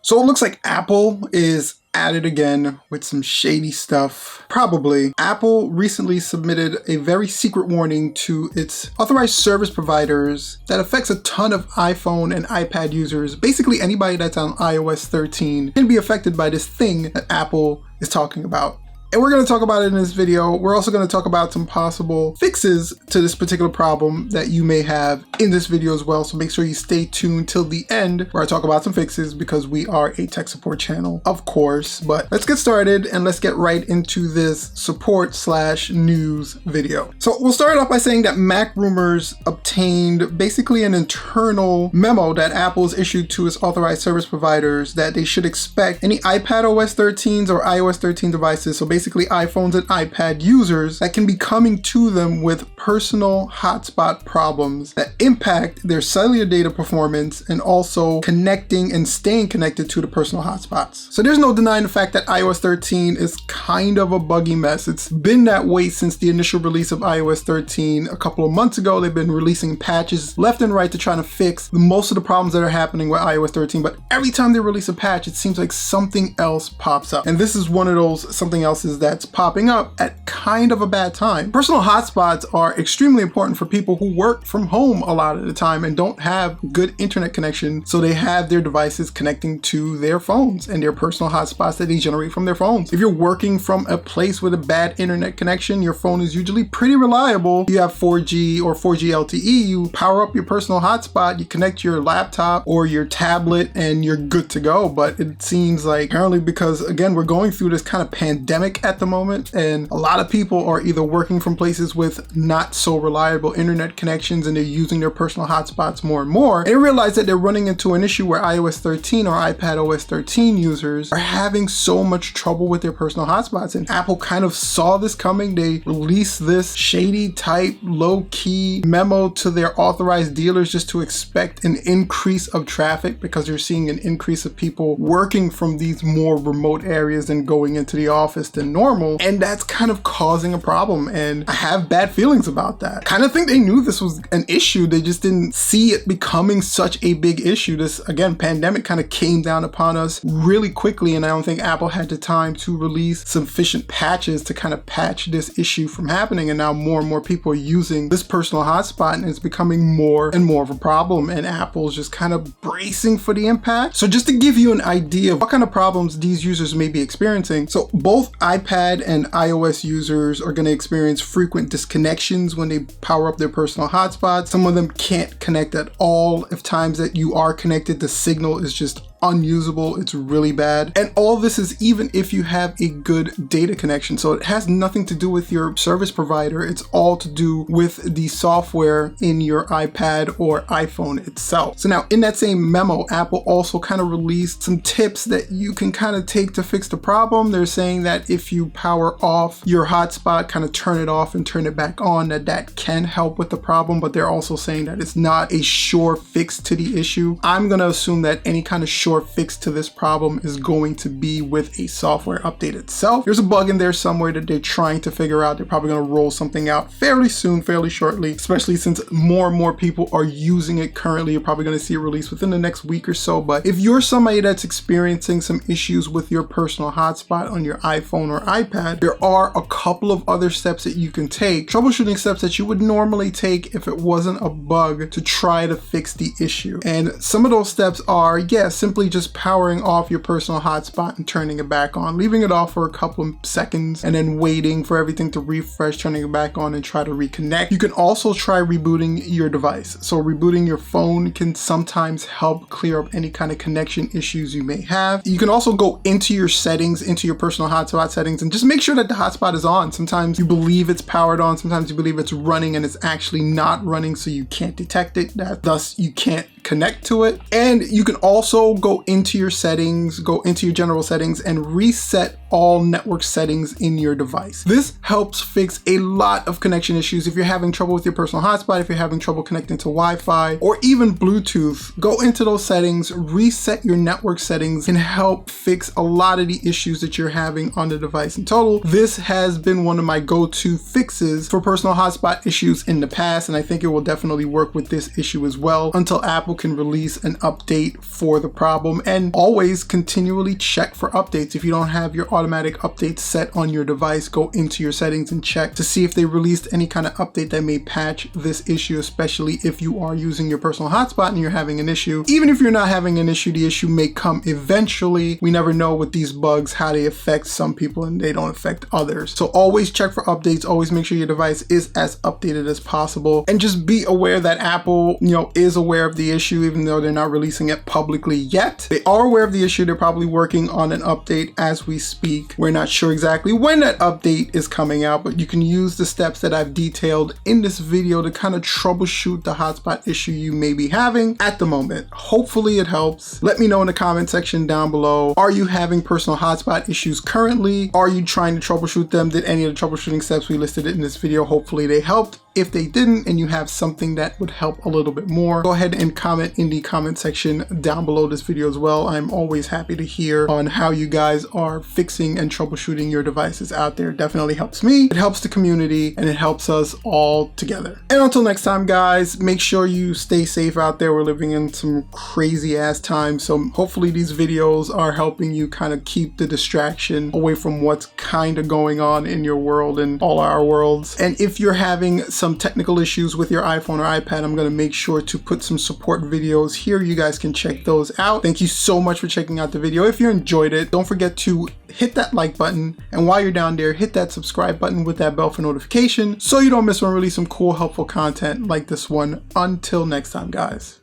So it looks like Apple is at it again with some shady stuff. Probably. Apple recently submitted a very secret warning to its authorized service providers that affects a ton of iPhone and iPad users. Basically anybody that's on iOS 13 can be affected by this thing that Apple is talking about. And we're going to talk about it in this video. We're also going to talk about some possible fixes to this particular problem that you may have in this video as well. So make sure you stay tuned till the end where I talk about some fixes, because we are a tech support channel, of course. But let's get started and let's get right into this support/news video. So we'll start off by saying that Mac Rumors obtained basically an internal memo that Apple's issued to its authorized service providers that they should expect any iPadOS 13s or iOS 13 devices, so basically iPhones and iPad users, that can be coming to them with personal hotspot problems that impact their cellular data performance and also connecting and staying connected to the personal hotspots. So there's no denying the fact that iOS 13 is kind of a buggy mess. It's been that way since the initial release of iOS 13 a couple of months ago. They've been releasing patches left and right to try to fix most of the problems that are happening with iOS 13, but every time they release a patch, it seems like something else pops up. And this is one of those something else that's popping up at kind of a bad time. Personal hotspots are extremely important for people who work from home a lot of the time and don't have good internet connection, so they have their devices connecting to their phones and their personal hotspots that they generate from their phones. If you're working from a place with a bad internet connection, your phone is usually pretty reliable. You have 4G or 4G LTE, you power up your personal hotspot, you connect your laptop or your tablet, and you're good to go. But it seems like apparently, because again, we're going through this kind of pandemic at the moment, and a lot of people are either working from places with not so reliable internet connections and they're using their personal hotspots more and more, and they realize that they're running into an issue where iOS 13 or iPadOS 13 users are having so much trouble with their personal hotspots. And Apple kind of saw this coming. They released this shady type low-key memo to their authorized dealers just to expect an increase of traffic, because they're seeing an increase of people working from these more remote areas and going into the office than normal, and that's kind of causing a problem, and I have bad feelings about that. Kind of think they knew this was an issue, they just didn't see it becoming such a big issue. This, again, pandemic kind of came down upon us really quickly, and I don't think Apple had the time to release sufficient patches to kind of patch this issue from happening, and now more and more people are using this personal hotspot, and it's becoming more and more of a problem, and Apple's just kind of bracing for the impact. So just to give you an idea of what kind of problems these users may be experiencing, so both iPad and iOS users are going to experience frequent disconnections when they power up their personal hotspots. Some of them can't connect at all. If times that you are connected, the signal is just unusable. It's really bad. And all this is even if you have a good data connection. So it has nothing to do with your service provider. It's all to do with the software in your iPad or iPhone itself. So now in that same memo, Apple also kind of released some tips that you can kind of take to fix the problem. They're saying that if you power off your hotspot, kind of turn it off and turn it back on, that can help with the problem. But they're also saying that it's not a sure fix to the issue. I'm going to assume that any kind of sure fix to this problem is going to be with a software update itself. There's a bug in there somewhere that they're trying to figure out. They're probably going to roll something out fairly soon, fairly shortly, especially since more and more people are using it currently. You're probably going to see it released within the next week or so. But if you're somebody that's experiencing some issues with your personal hotspot on your iPhone or iPad, there are a couple of other steps that you can take, troubleshooting steps that you would normally take if it wasn't a bug, to try to fix the issue. And some of those steps are, simply just powering off your personal hotspot and turning it back on, leaving it off for a couple of seconds and then waiting for everything to refresh, turning it back on and try to reconnect. You can also try rebooting your device. So rebooting your phone can sometimes help clear up any kind of connection issues you may have. You can also go into your settings, into your personal hotspot settings, and just make sure that the hotspot is on. Sometimes you believe it's powered on, sometimes you believe it's running and it's actually not running, so you can't detect it, thus you can't connect to it. And you can also go into your settings, go into your general settings and reset all network settings in your device. This helps fix a lot of connection issues. If you're having trouble with your personal hotspot, if you're having trouble connecting to Wi-Fi or even Bluetooth, go into those settings, reset your network settings, and help fix a lot of the issues that you're having on the device in total. This has been one of my go-to fixes for personal hotspot issues in the past, and I think it will definitely work with this issue as well until Apple can release an update for the problem. And always continually check for updates. If you don't have your automatic updates set on your device, go into your settings and check to see if they released any kind of update that may patch this issue, especially if you are using your personal hotspot and you're having an issue. Even if you're not having an issue, the issue may come eventually. We never know with these bugs how they affect some people and they don't affect others. So always check for updates, always make sure your device is as updated as possible, and just be aware that Apple, is aware of the issue, even though they're not releasing it publicly yet. They are aware of the issue. They're probably working on an update as we speak. We're not sure exactly when that update is coming out, but you can use the steps that I've detailed in this video to kind of troubleshoot the hotspot issue you may be having at the moment. Hopefully it helps. Let me know in the comment section down below. Are you having personal hotspot issues currently? Are you trying to troubleshoot them? Did any of the troubleshooting steps we listed in this video, hopefully they helped? If they didn't and you have something that would help a little bit more, go ahead and comment in the comment section down below this video as well. I'm always happy to hear on how you guys are fixing and troubleshooting your devices out there. It definitely helps me, it helps the community, and it helps us all together. And until next time, guys, make sure you stay safe out there. We're living in some crazy ass times, so hopefully these videos are helping you kind of keep the distraction away from what's kind of going on in your world and all our worlds. And if you're having some technical issues with your iPhone or iPad, I'm going to make sure to put some support videos here. You guys can check those out. Thank you so much for checking out the video. If you enjoyed it, don't forget to hit that like button, and while you're down there, hit that subscribe button with that bell for notification so you don't miss when I release some cool, helpful content like this one. Until next time, guys.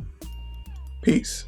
Peace.